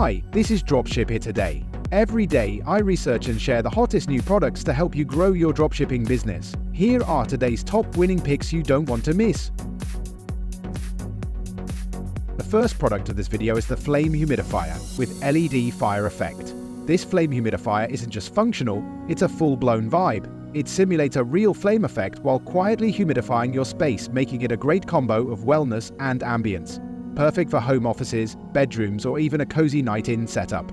Hi, this is Dropship here today. Every day, I research and share the hottest new products to help you grow your dropshipping business. Here are today's top winning picks you don't want to miss. The first product of this video is the Flame Humidifier with LED fire effect. This flame humidifier isn't just functional, it's a full-blown vibe. It simulates a real flame effect while quietly humidifying your space, making it a great combo of wellness and ambience. Perfect for home offices, bedrooms, or even a cozy night-in setup.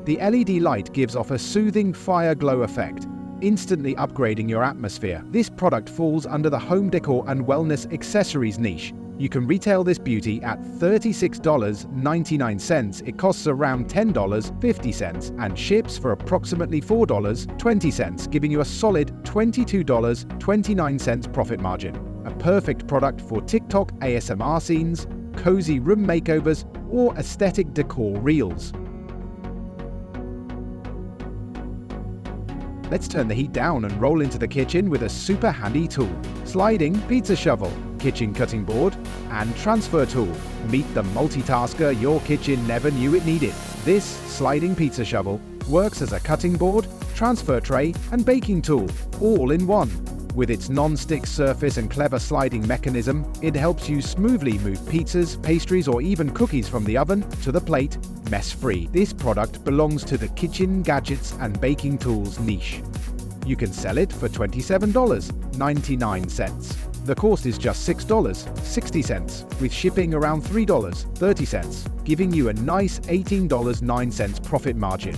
The LED light gives off a soothing fire glow effect, instantly upgrading your atmosphere. This product falls under the home decor and wellness accessories niche. You can retail this beauty at $36.99. It costs around $10.50 and ships for approximately $4.20, giving you a solid $22.29 profit margin. A perfect product for TikTok ASMR scenes, cozy room makeovers, or aesthetic decor reels. Let's turn the heat down and roll into the kitchen with a super handy tool. Sliding pizza shovel, kitchen cutting board, and transfer tool. Meet the multitasker your kitchen never knew it needed. This sliding pizza shovel works as a cutting board, transfer tray, and baking tool, all in one. With its non-stick surface and clever sliding mechanism, it helps you smoothly move pizzas, pastries, or even cookies from the oven to the plate, mess-free. This product belongs to the kitchen gadgets and baking tools niche. You can sell it for $27.99. The cost is just $6.60, with shipping around $3.30, giving you a nice $18.09 profit margin.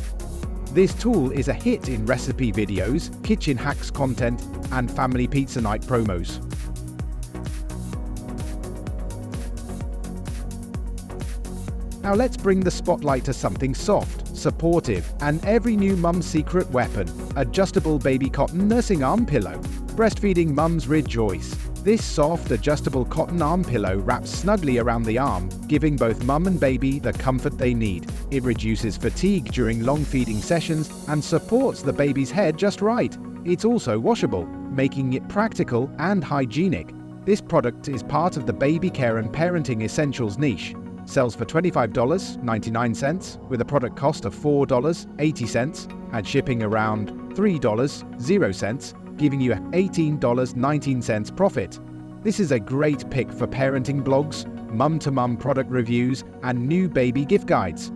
This tool is a hit in recipe videos, kitchen hacks content, and family pizza night promos. Now let's bring the spotlight to something soft, supportive, and every new mum's secret weapon: adjustable baby cotton nursing arm pillow. Breastfeeding mums rejoice. This soft, adjustable cotton arm pillow wraps snugly around the arm, giving both mum and baby the comfort they need. It reduces fatigue during long feeding sessions and supports the baby's head just right. It's also washable, making it practical and hygienic. This product is part of the baby care and parenting essentials niche. Sells for $25.99 with a product cost of $4.80 and shipping around $3.00, giving you $18.19 profit. This is a great pick for parenting blogs, mum-to-mum product reviews, and new baby gift guides.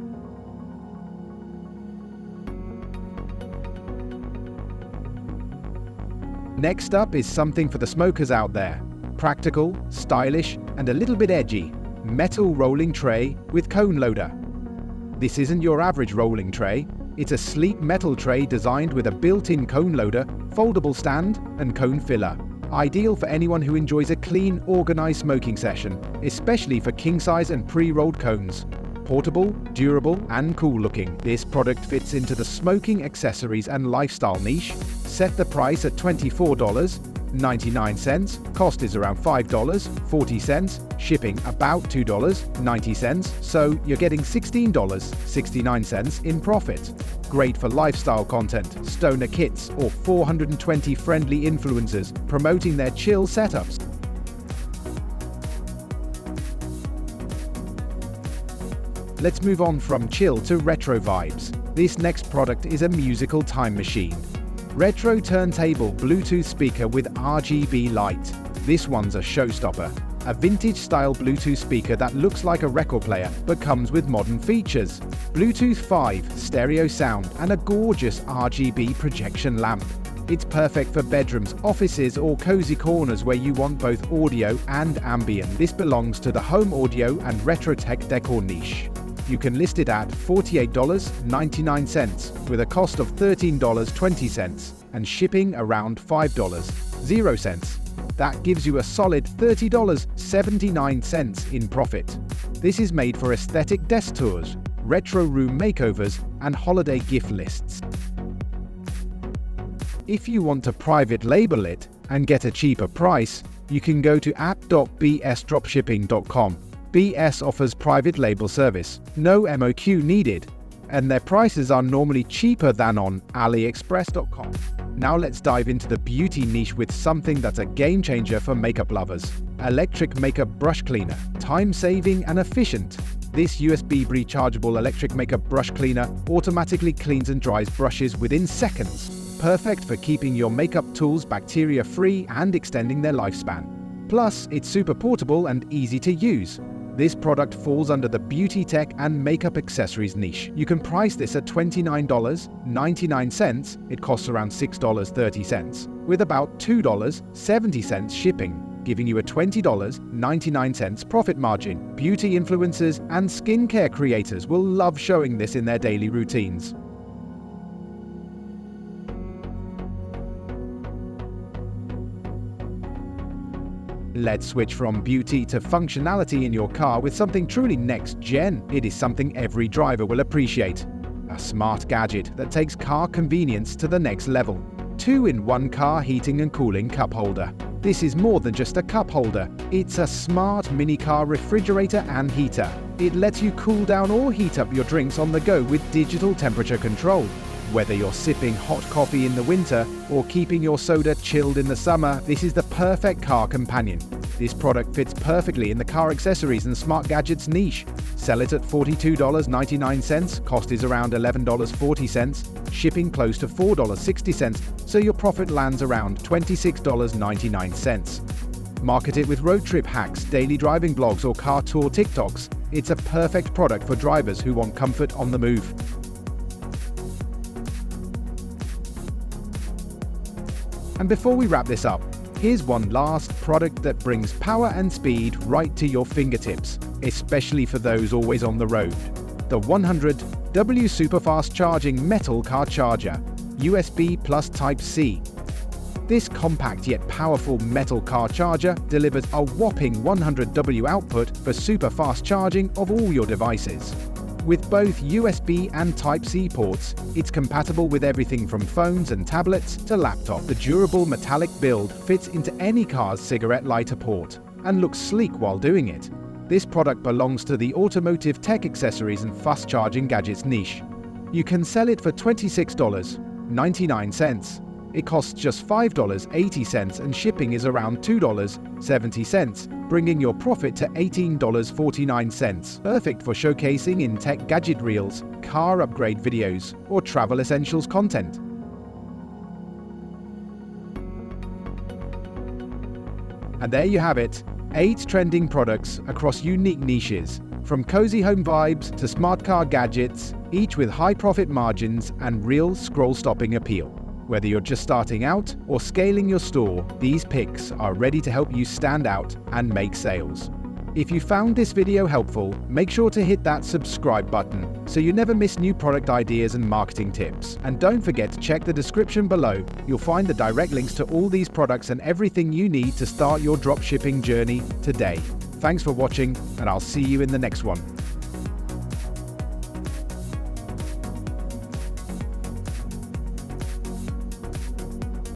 Next up is something for the smokers out there. Practical, stylish, and a little bit edgy. Metal rolling tray with cone loader. This isn't your average rolling tray. It's a sleek metal tray designed with a built-in cone loader, foldable stand, and cone filler. Ideal for anyone who enjoys a clean, organized smoking session, especially for king-size and pre-rolled cones. Portable, durable, and cool-looking, this product fits into the smoking accessories and lifestyle niche. Set the price at $24.99. Cost is around $5.40. Shipping about $2.90. So you're getting $16.69 in profit. Great for lifestyle content, stoner kits, or 420 friendly influencers promoting their chill setups. Let's move on from chill to retro vibes. This next product is a musical time machine. Retro turntable Bluetooth speaker with RGB light. This one's a showstopper. A vintage-style Bluetooth speaker that looks like a record player but comes with modern features. Bluetooth 5, stereo sound, and a gorgeous RGB projection lamp. It's perfect for bedrooms, offices, or cozy corners where you want both audio and ambient. This belongs to the home audio and retro tech decor niche. You can list it at $48.99 with a cost of $13.20 and shipping around $5.00. That gives you a solid $30.79 in profit. This is made for aesthetic desk tours, retro room makeovers, and holiday gift lists. If you want to private label it and get a cheaper price, you can go to app.bsdropshipping.com. BS offers private label service, no MOQ needed, and their prices are normally cheaper than on AliExpress.com. Now let's dive into the beauty niche with something that's a game changer for makeup lovers. Electric makeup brush cleaner, time-saving and efficient. This USB rechargeable electric makeup brush cleaner automatically cleans and dries brushes within seconds, perfect for keeping your makeup tools bacteria-free and extending their lifespan. Plus, it's super portable and easy to use. This product falls under the beauty tech and makeup accessories niche. You can price this at $29.99. It costs around $6.30, with about $2.70 shipping, giving you a $20.99 profit margin. Beauty influencers and skincare creators will love showing this in their daily routines. Let's switch from beauty to functionality in your car with something truly next-gen. It is something every driver will appreciate. A smart gadget that takes car convenience to the next level. 2-in-1 car heating and cooling cup holder. This is more than just a cup holder. It's a smart mini car refrigerator and heater. It lets you cool down or heat up your drinks on the go with digital temperature control. Whether you're sipping hot coffee in the winter or keeping your soda chilled in the summer, this is the perfect car companion. This product fits perfectly in the car accessories and smart gadgets niche. Sell it at $42.99, cost is around $11.40, shipping close to $4.60, so your profit lands around $26.99. Market it with road trip hacks, daily driving blogs, or car tour TikToks. It's a perfect product for drivers who want comfort on the move. And before we wrap this up, here's one last product that brings power and speed right to your fingertips, especially for those always on the road. The 100W Superfast Charging Metal Car Charger, USB plus Type-C. This compact yet powerful metal car charger delivers a whopping 100W output for super fast charging of all your devices. With both USB and Type-C ports, it's compatible with everything from phones and tablets to laptops. The durable metallic build fits into any car's cigarette lighter port and looks sleek while doing it. This product belongs to the automotive tech accessories and fast charging gadgets niche. You can sell it for $26.99. It costs just $5.80 and shipping is around $2.70, bringing your profit to $18.49. Perfect for showcasing in tech gadget reels, car upgrade videos, or travel essentials content. And there you have it, 8 trending products across unique niches, from cozy home vibes to smart car gadgets, each with high profit margins and real scroll-stopping appeal. Whether you're just starting out or scaling your store, these picks are ready to help you stand out and make sales. If you found this video helpful, make sure to hit that subscribe button so you never miss new product ideas and marketing tips. And don't forget to check the description below. You'll find the direct links to all these products and everything you need to start your dropshipping journey today. Thanks for watching, and I'll see you in the next one.